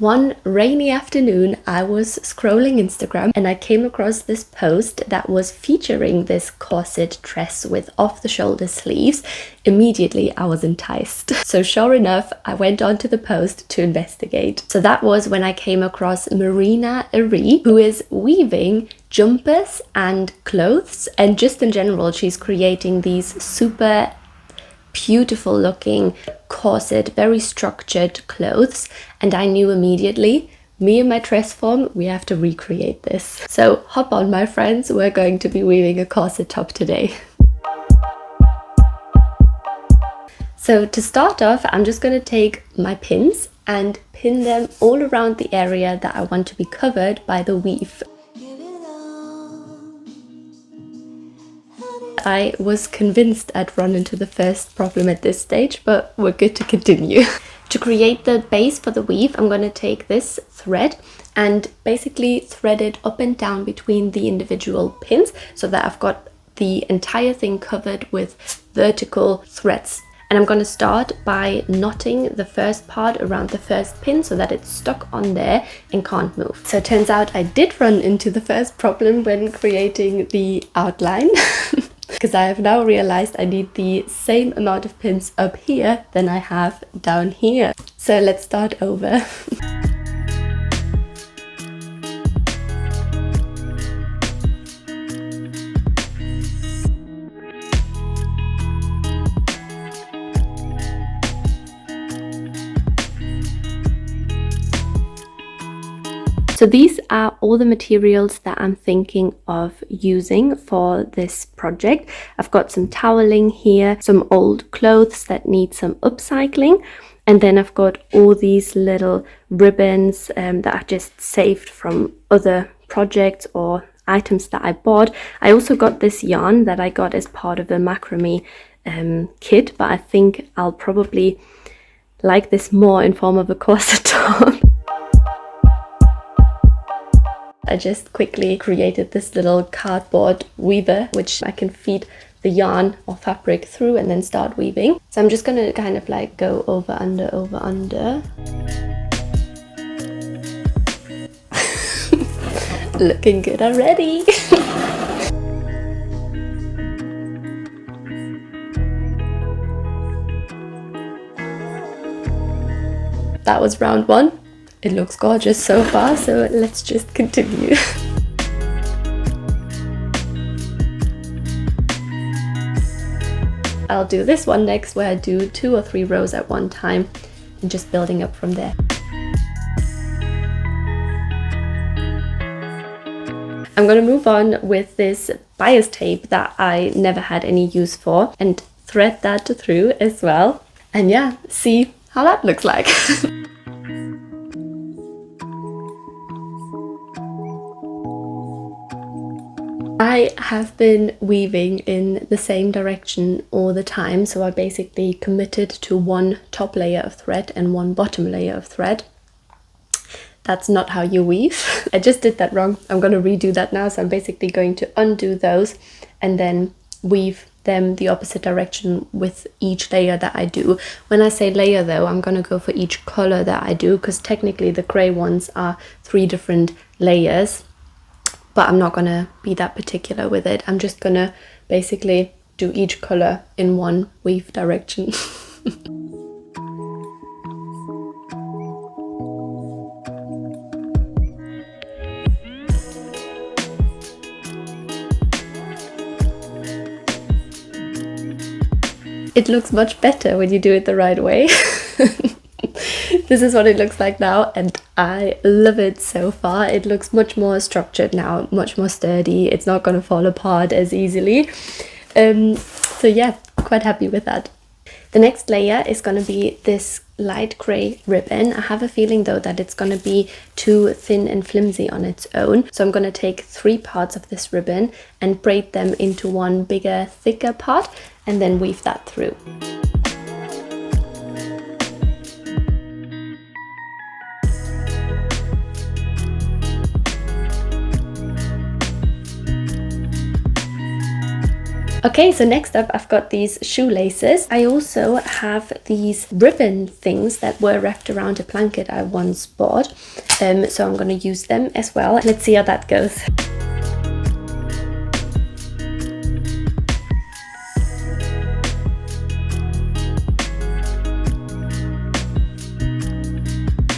One rainy afternoon, I was scrolling Instagram and I came across this post that was featuring this corset dress with off-the-shoulder sleeves. Immediately, I was enticed. So sure enough, I went onto the post to investigate. So that was when I came across Marina Ari, who is weaving jumpers and clothes, and just in general, she's creating these super beautiful looking corset, very structured clothes, and I knew immediately, me and my dress form, we have to recreate this. So hop on, my friends, we're going to be weaving a corset top today. So to start off, I'm just going to take my pins and pin them all around the area that I want to be covered by the weave. I was convinced I'd run into the first problem at this stage, but we're good to continue. To create the base for the weave, I'm going to take this thread and basically thread it up and down between the individual pins so that I've got the entire thing covered with vertical threads. And I'm going to start by knotting the first part around the first pin so that it's stuck on there and can't move. So it turns out I did run into the first problem when creating the outline. Because I have now realized I need the same amount of pins up here than I have down here. So let's start over. So these are all the materials that I'm thinking of using for this project. I've got some toweling here, some old clothes that need some upcycling, and then I've got all these little ribbons that I just saved from other projects or items that I bought. I also got this yarn that I got as part of a macrame kit, but I think I'll probably like this more in form of a corset top. I just quickly created this little cardboard weaver, which I can feed the yarn or fabric through and then start weaving. So I'm just going to kind of like go over, under, over, under. Looking good already. That was round one. It looks gorgeous so far, so let's just continue. I'll do this one next, where I do 2 or 3 rows at one time and just building up from there. I'm going to move on with this bias tape that I never had any use for and thread that through as well. And yeah, see how that looks like. I have been weaving in the same direction all the time, so I basically committed to one top layer of thread and one bottom layer of thread. That's not how you weave. I just did that wrong. I'm going to redo that now, so I'm basically going to undo those and then weave them the opposite direction with each layer that I do. When I say layer though, I'm going to go for each color that I do, because technically the grey ones are 3 different layers. But I'm not going to be that particular with it. I'm just going to basically do each color in one weave direction. It looks much better when you do it the right way. This is what it looks like now, and I love it so far. It looks much more structured now, much more sturdy. It's not going to fall apart as easily. So yeah, quite happy with that. The next layer is going to be this light grey ribbon. I have a feeling though that it's going to be too thin and flimsy on its own. So I'm going to take 3 parts of this ribbon and braid them into one bigger, thicker part and then weave that through. Okay, so next up I've got these shoelaces. I also have these ribbon things that were wrapped around a blanket I once bought. So I'm going to use them as well. Let's see how that goes.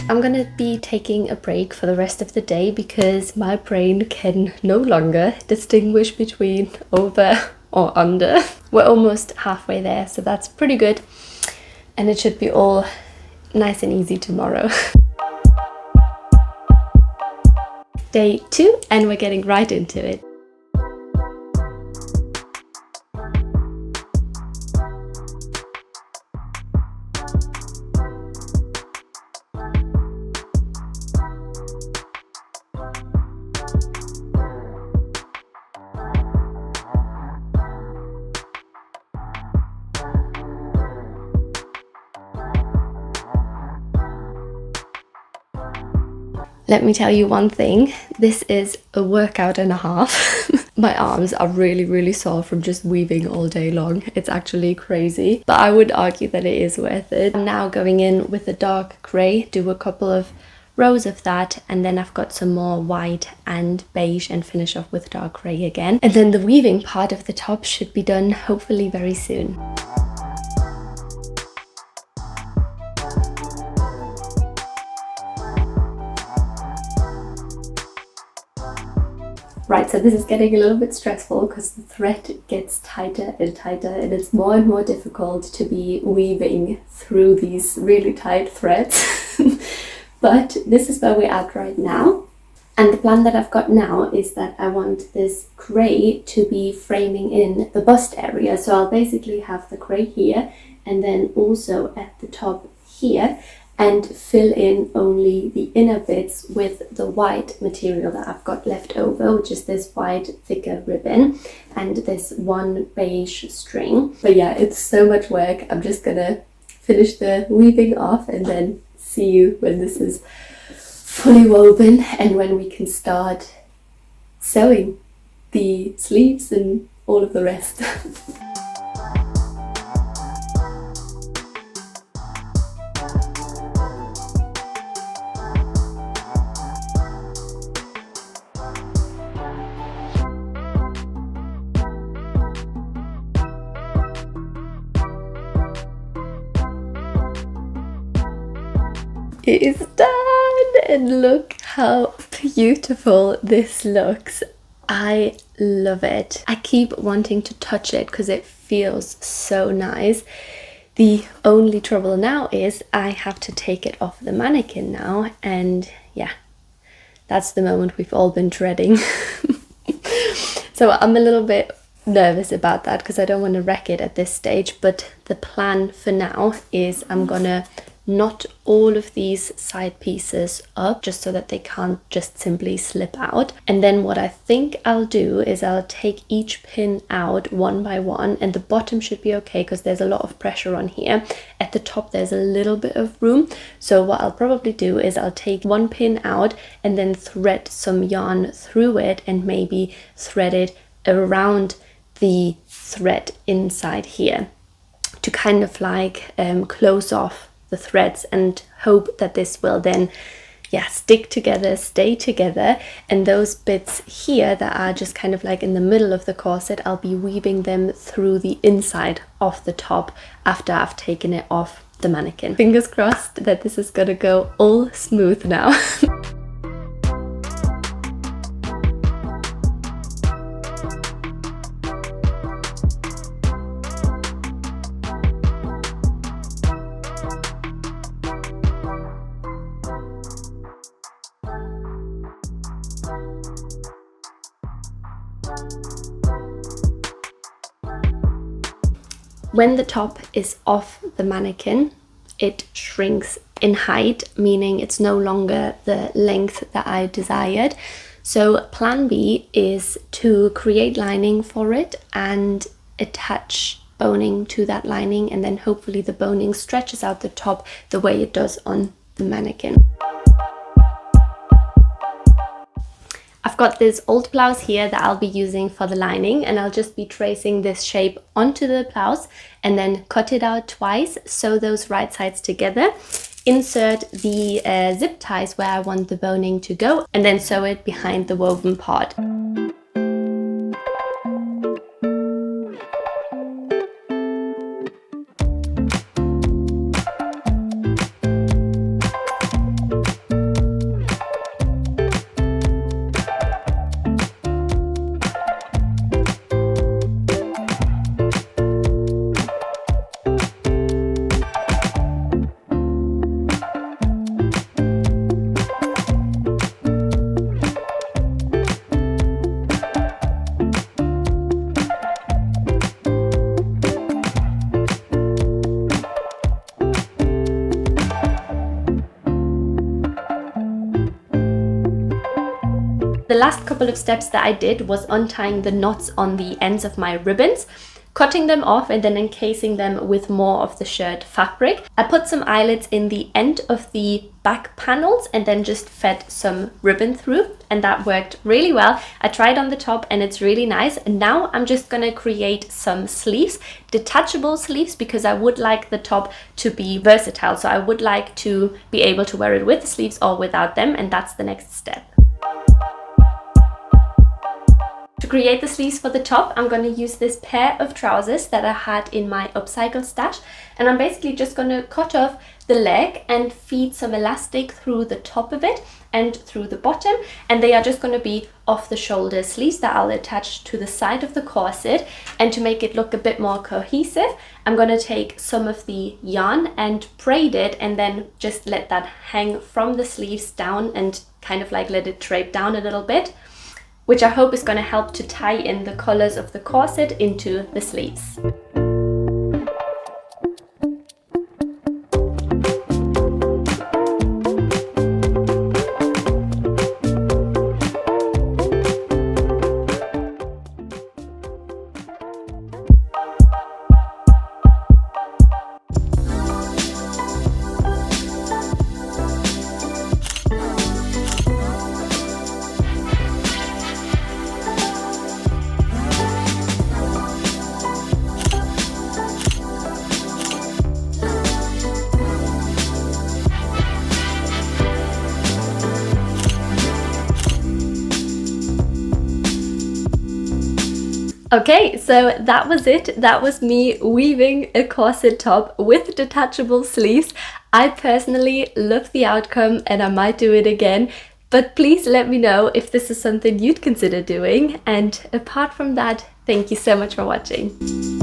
I'm gonna be taking a break for the rest of the day because my brain can no longer distinguish between over or under. We're almost halfway there, so that's pretty good. And it should be all nice and easy tomorrow. Day 2, and we're getting right into it. Let me tell you one thing, this is a workout and a half. My arms are really sore from just weaving all day long. It's actually crazy, but I would argue that it is worth it. I'm now going in with the dark grey, do a couple of rows of that, and then I've got some more white and beige and finish off with dark grey again. And then the weaving part of the top should be done hopefully very soon. Right, so this is getting a little bit stressful because the thread gets tighter and tighter, and it's more and more difficult to be weaving through these really tight threads. But this is where we're at right now. And the plan that I've got now is that I want this grey to be framing in the bust area. So I'll basically have the grey here and then also at the top here, and fill in only the inner bits with the white material that I've got left over, which is this white thicker ribbon and this one beige string. But yeah, it's so much work. I'm just gonna finish the weaving off and then see you when this is fully woven and when we can start sewing the sleeves and all of the rest. It is done, and look how beautiful this looks. I love it. I keep wanting to touch it because it feels so nice. The only trouble now is I have to take it off the mannequin now, and yeah, that's the moment we've all been dreading. So I'm a little bit nervous about that because I don't want to wreck it at this stage, but the plan for now is I'm gonna knot all of these side pieces up just so that they can't just simply slip out. And then what I think I'll do is I'll take each pin out one by one, and the bottom should be okay because there's a lot of pressure on here. At the top there's a little bit of room, so what I'll probably do is I'll take one pin out and then thread some yarn through it and maybe thread it around the thread inside here to kind of like close off the threads, and hope that this will then stick together, stay together. And those bits here that are just kind of like in the middle of the corset, I'll be weaving them through the inside of the top after I've taken it off the mannequin. Fingers crossed that this is gonna go all smooth now. When the top is off the mannequin, it shrinks in height, meaning it's no longer the length that I desired. So plan B is to create lining for it and attach boning to that lining, and then hopefully the boning stretches out the top the way it does on the mannequin. I've I've got this old blouse here that I'll be using for the lining, and I'll just be tracing this shape onto the blouse and then cut it out twice, sew those right sides together, insert the zip ties where I want the boning to go, and then sew it behind the woven part. The last couple of steps that I did was untying the knots on the ends of my ribbons, cutting them off and then encasing them with more of the shirt fabric. I put some eyelets in the end of the back panels and then just fed some ribbon through, and that worked really well. I tried on the top and it's really nice. And now I'm just gonna create some sleeves, detachable sleeves, because I would like the top to be versatile. So I would like to be able to wear it with the sleeves or without them, and that's the next step. To create the sleeves for the top, I'm going to use this pair of trousers that I had in my upcycle stash, and I'm basically just going to cut off the leg and feed some elastic through the top of it and through the bottom, and they are just going to be off the shoulder sleeves that I'll attach to the side of the corset. And to make it look a bit more cohesive, I'm going to take some of the yarn and braid it and then just let that hang from the sleeves down and kind of like let it drape down a little bit, which I hope is going to help to tie in the colors of the corset into the sleeves. Okay, so that was it. That was me weaving a corset top with detachable sleeves. I personally love the outcome and I might do it again, but please let me know if this is something you'd consider doing. And apart from that, thank you so much for watching.